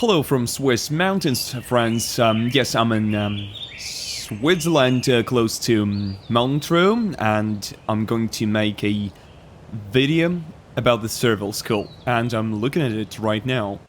Hello from Swiss mountains, friends. Yes, I'm in Switzerland, close to Montreux, and I'm going to make a video about the Surval School, and I'm looking at it right now.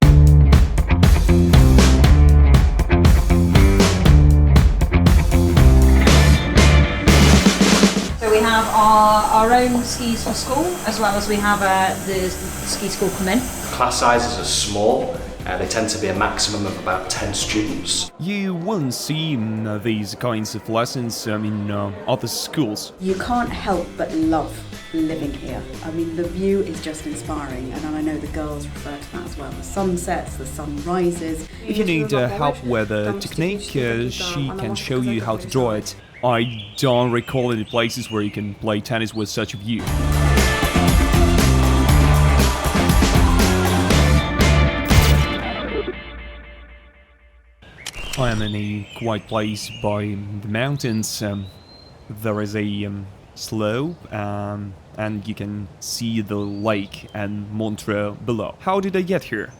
So we have our own skis for school, as well as we have the ski school come in. Class sizes are small. They tend to be a maximum of about 10 students. You won't see these kinds of lessons in other schools. You can't help but love living here. I mean, the view is just inspiring, and I know the girls refer to that as well. The sun sets, the sun rises. If you need help with the technique, she can show you how to draw it. I don't recall any places where you can play tennis with such a view. I am in a quiet place by the mountains. There is a slope, and you can see the lake and Montreux below. How did I get here?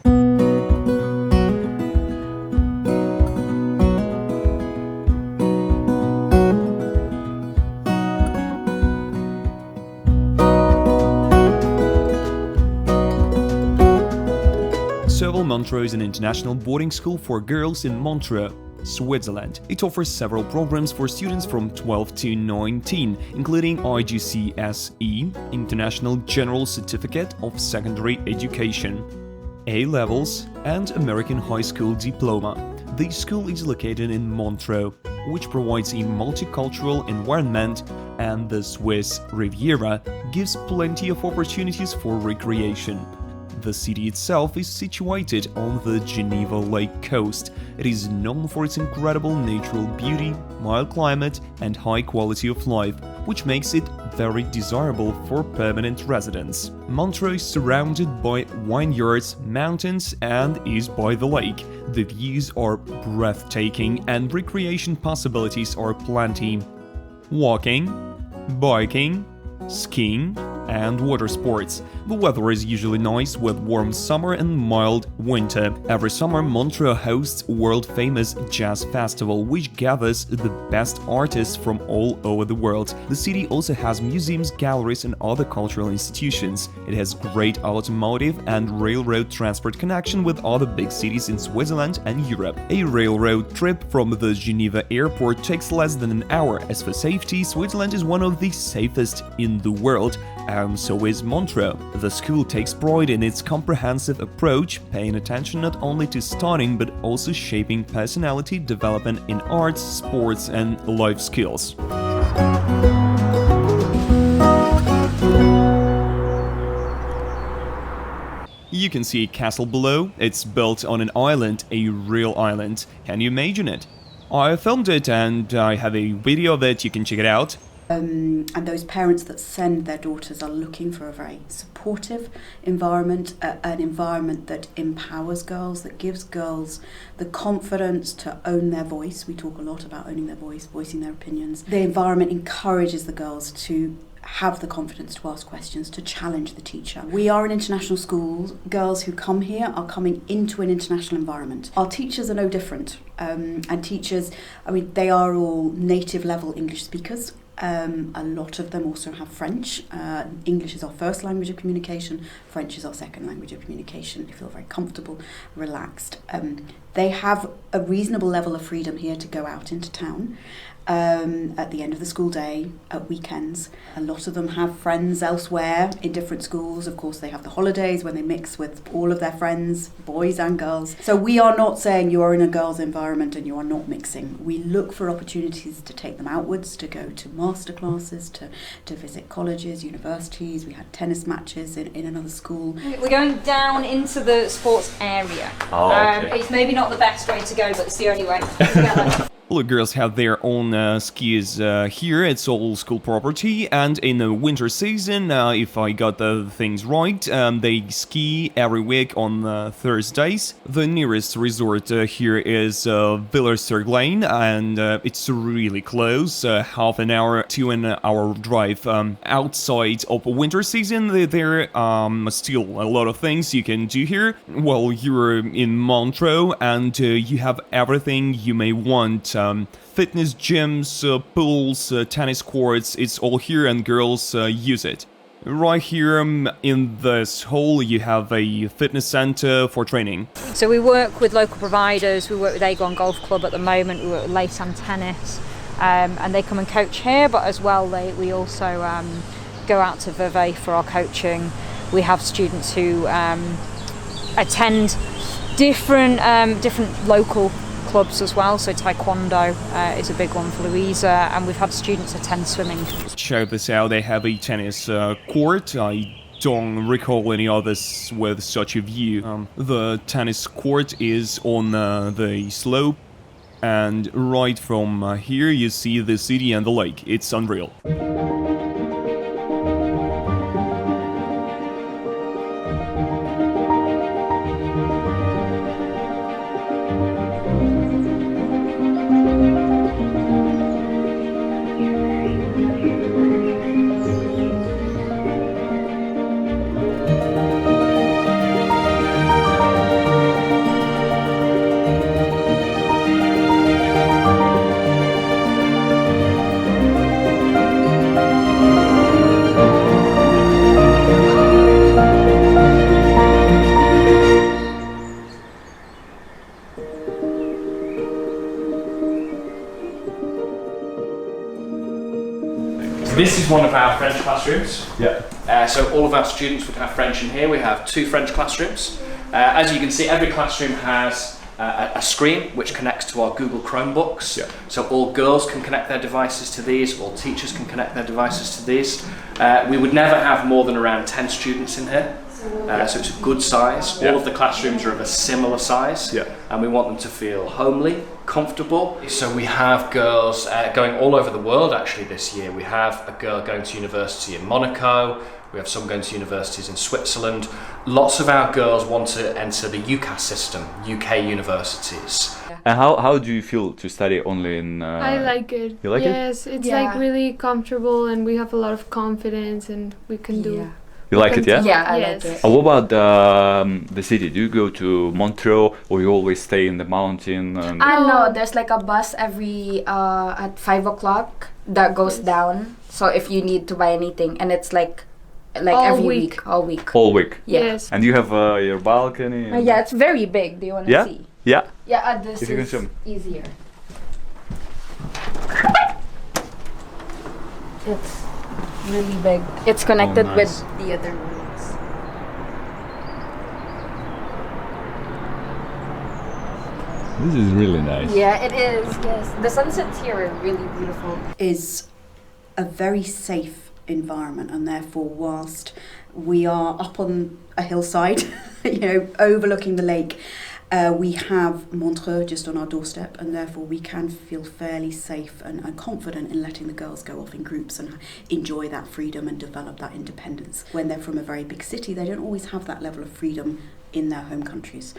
Surval Montreux is an international boarding school for girls in Montreux, Switzerland. It offers several programs for students from 12 to 19, including IGCSE, International General Certificate of Secondary Education, A-levels, and American High School Diploma. The school is located in Montreux, which provides a multicultural environment, and the Swiss Riviera gives plenty of opportunities for recreation. The city itself is situated on the Geneva Lake coast. It is known for its incredible natural beauty, mild climate, and high quality of life, which makes it very desirable for permanent residents. Montreux is surrounded by vineyards, mountains, and is by the lake. The views are breathtaking and recreation possibilities are plenty. Walking, biking, skiing, and water sports. The weather is usually nice with warm summer and mild winter. Every summer, Montreux hosts world-famous jazz festival, which gathers the best artists from all over the world. The city also has museums, galleries, and other cultural institutions. It has great automotive and railroad transport connection with other big cities in Switzerland and Europe. A railroad trip from the Geneva airport takes less than an hour. As for safety, Switzerland is one of the safest in the world, and so is Montreux. The school takes pride in its comprehensive approach, paying attention not only to studying but also shaping personality development in arts, sports, and life skills. You can see a castle below. It's built on an island, a real island. Can you imagine it? I filmed it and I have a video of it, you can check it out. And those parents that send their daughters are looking for a very supportive environment, an environment that empowers girls, that gives girls the confidence to own their voice. We talk a lot about owning their voice, voicing their opinions. The environment encourages the girls to have the confidence to ask questions, to challenge the teacher. We are an international school. Girls who come here are coming into an international environment. Our teachers are no different. And teachers, I mean, they are all native level English speakers. A lot of them also have French. English is our first language of communication. French is our second language of communication. They feel very comfortable, relaxed. They have a reasonable level of freedom here to go out into town at the end of the school day, at weekends. A lot of them have friends elsewhere in different schools. Of course, they have the holidays when they mix with all of their friends, boys and girls. So we are not saying you are in a girls' environment and you are not mixing. We look for opportunities to take them outwards, to go to master classes, to visit colleges, universities. We had tennis matches in another school. We're going down into the sports area. Oh, okay. It's maybe not the best way to go, but it's the only way to get there. The girls have their own skis here. It's all school property, and in the winter season, if I got the things right, they ski every week on Thursdays. The nearest resort here is Villers-sur-Glane, and it's really close, half an hour to an hour drive. Outside of winter season, there are still a lot of things you can do here. Well, you're in Montreux, and you have everything you may want. Fitness gyms, pools, tennis courts, it's all here and girls use it. Right here in this hall you have a fitness center for training. So we work with local providers, we work with Aegon Golf Club at the moment, we work with Leyton Tennis, and they come and coach here, but as well we also go out to Vevey for our coaching. We have students who attend different local clubs as well, so taekwondo is a big one for Louisa, and we've had students attend swimming. Check this out, they have a tennis court. I don't recall any others with such a view. The tennis court is on the slope, and right from here you see the city and the lake. It's unreal. This is one of our French classrooms. Yeah. So all of our students would have French in here. We have 2 French classrooms. As you can see, every classroom has a screen which connects to our Google Chromebooks. Yeah. So all girls can connect their devices to these, all teachers can connect their devices to these. We would never have more than around 10 students in here. So it's a good size. Yeah. All of the classrooms are of a similar size, Yeah. and we want them to feel homely, comfortable. So we have girls going all over the world actually this year. We have a girl going to university in Monaco, we have some going to universities in Switzerland. Lots of our girls want to enter the UCAS system, UK universities. And how do you feel to study only in... I like it. You like it? Yes, it's Yeah. like really comfortable and we have a lot of confidence and we can do... You like it, yeah? Yeah, I Yes. like it. What about the city? Do you go to Montreux or you always stay in the mountain? And No, there's like a bus every at 5 o'clock that goes down. So if you need to buy anything, and it's like All every week. week, all week. Whole week? Yeah. Yes. And you have your balcony? and- Yeah, it's very big. Do you want to Yeah? see? Yeah? Yeah, this If you can is show me. easier. It's really big. It's connected nice. with the other rooms. This is really nice. Yeah, it is. Yes, the sunsets here are really beautiful. Is a very safe environment, and therefore whilst we are up on a hillside, overlooking the lake, we have Montreux just on our doorstep, and therefore we can feel fairly safe and confident in letting the girls go off in groups and enjoy that freedom and develop that independence. When they're from a very big city, they don't always have that level of freedom in their home countries.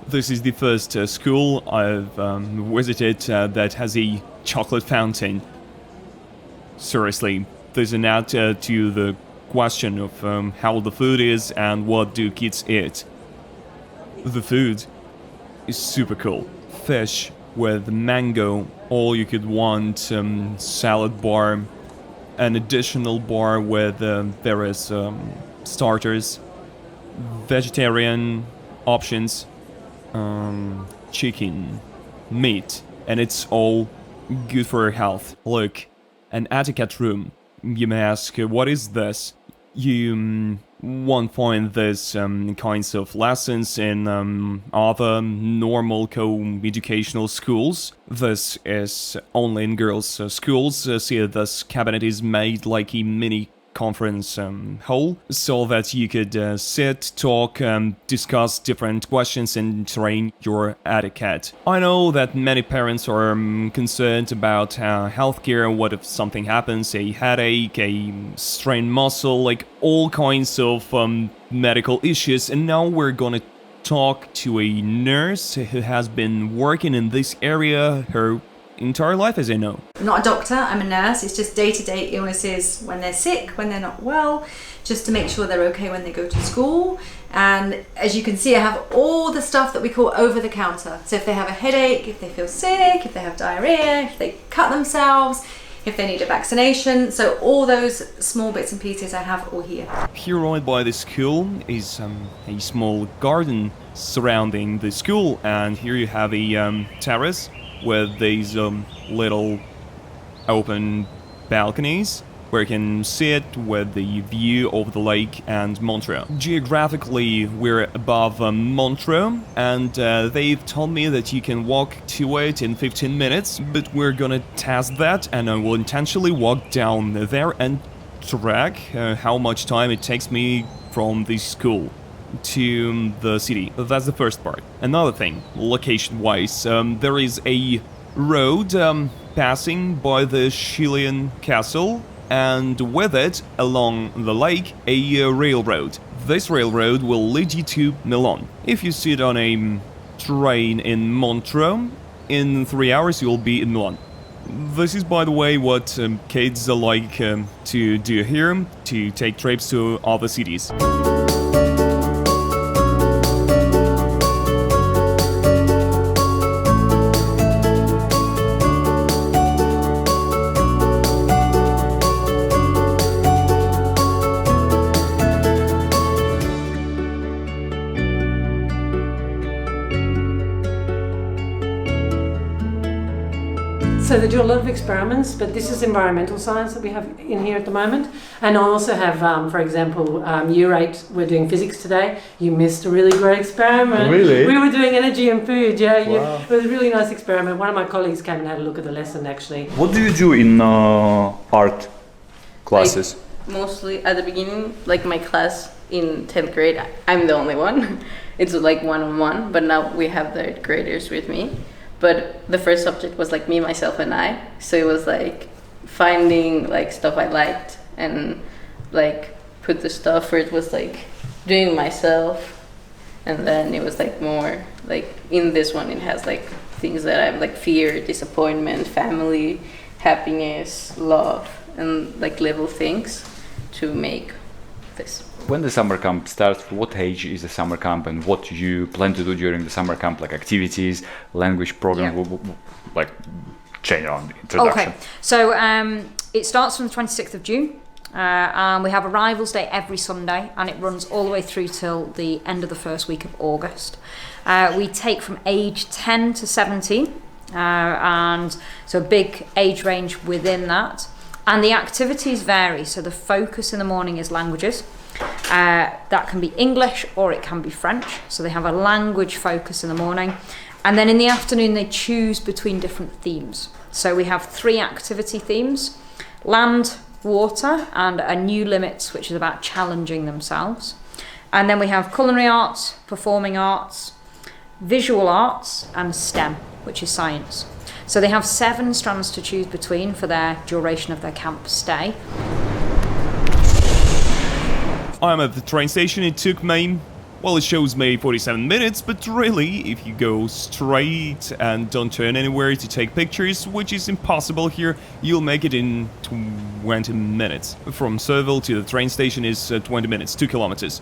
This is the first school I've visited that has a chocolate fountain. Seriously, there's an answer to the question of how the food is and what do kids eat. The food is super cool. Fish with mango, all you could want, salad bar, an additional bar with various starters, vegetarian options, chicken, meat, and it's all good for your health. Look, an etiquette room. You may ask, what is this? You won't find these kinds of lessons in other normal co-educational schools. This is only in girls' schools. See, this cabinet is made like a mini conference hall, so that you could sit, talk, discuss different questions and train your etiquette. I know that many parents are concerned about healthcare. What if something happens, a headache, a strained muscle, like all kinds of medical issues, and now we're gonna talk to a nurse who has been working in this area her entire life, as I know. I'm not a doctor, I'm a nurse. It's just day-to-day illnesses when they're sick, when they're not well, just to make sure they're okay when they go to school. And as you can see, I have all the stuff that we call over the counter. So if they have a headache, if they feel sick, if they have diarrhea, if they cut themselves, if they need a vaccination, so all those small bits and pieces I have all here. Here right by the school is a small garden surrounding the school, and here you have a terrace with these little open balconies where you can sit with the view of the lake and Montreux. Geographically, we're above Montreux, and they've told me that you can walk to it in 15 minutes, but we're gonna test that, and I will intentionally walk down there and track how much time it takes me from the school to the city. That's the first part. Another thing, location-wise, there is a road passing by the Chilean castle, and with it, along the lake, a railroad. This railroad will lead you to Milan. If you sit on a train in Montreux, in 3 hours you'll be in Milan. This is, by the way, what kids like to do here, to take trips to other cities. So they do a lot of experiments, but this is environmental science that we have in here at the moment. And I also have, for example, year 8, we're doing physics today. You missed a really great experiment. Really? We were doing energy and food, yeah. Wow. It was a really nice experiment. One of my colleagues came and had a look at the lesson, actually. What do you do in art classes? Mostly at the beginning, like my class in 10th grade, I'm the only one. It's like one-on-one, but now we have the graders with me. But the first subject was like me, myself, and I. So it was like finding like stuff I liked and like put the stuff where it was like doing myself. And then it was like more like in this one, it has like things that I have like fear, disappointment, family, happiness, love, and like little things to make this. When the summer camp starts, what age is the summer camp, and what you plan to do during the summer camp, like activities, language program, like general introduction? Okay, so it starts from the 26th of June, and we have Arrivals Day every Sunday, and it runs all the way through till the end of the first week of August. We take from age 10 to 17, and so a big age range within that. And the activities vary, so the focus in the morning is languages. That can be English or it can be French, so they have a language focus in the morning. And then in the afternoon they choose between different themes. So we have 3 activity themes: land, water, and a new limits, which is about challenging themselves. And then we have culinary arts, performing arts, visual arts, and STEM, which is science. So they have 7 strands to choose between for their duration of their camp stay. I'm at the train station. It took me, well, it shows me 47 minutes, but really, if you go straight and don't turn anywhere to take pictures, which is impossible here, you'll make it in 20 minutes. From Surval to the train station is 20 minutes, 2 kilometers.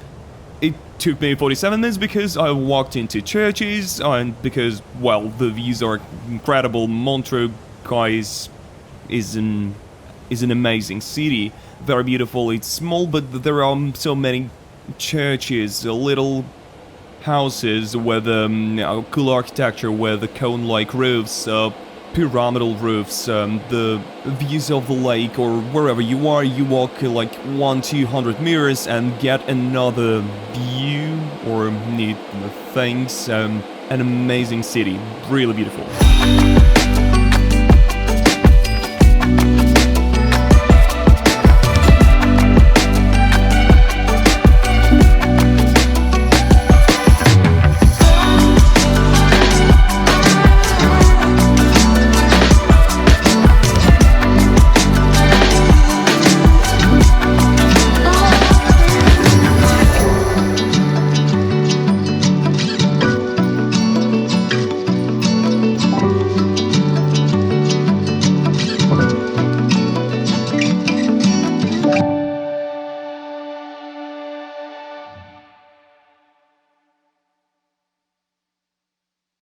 It took me 47 minutes because I walked into churches and because, well, the views are incredible. Montreux, guys, is an amazing city. Very beautiful. It's small, but there are so many churches, little houses with cool architecture with cone-like roofs, pyramidal roofs, the views of the lake, or wherever you are, you walk like 100-200 meters and get another view or neat things. An amazing city, really beautiful.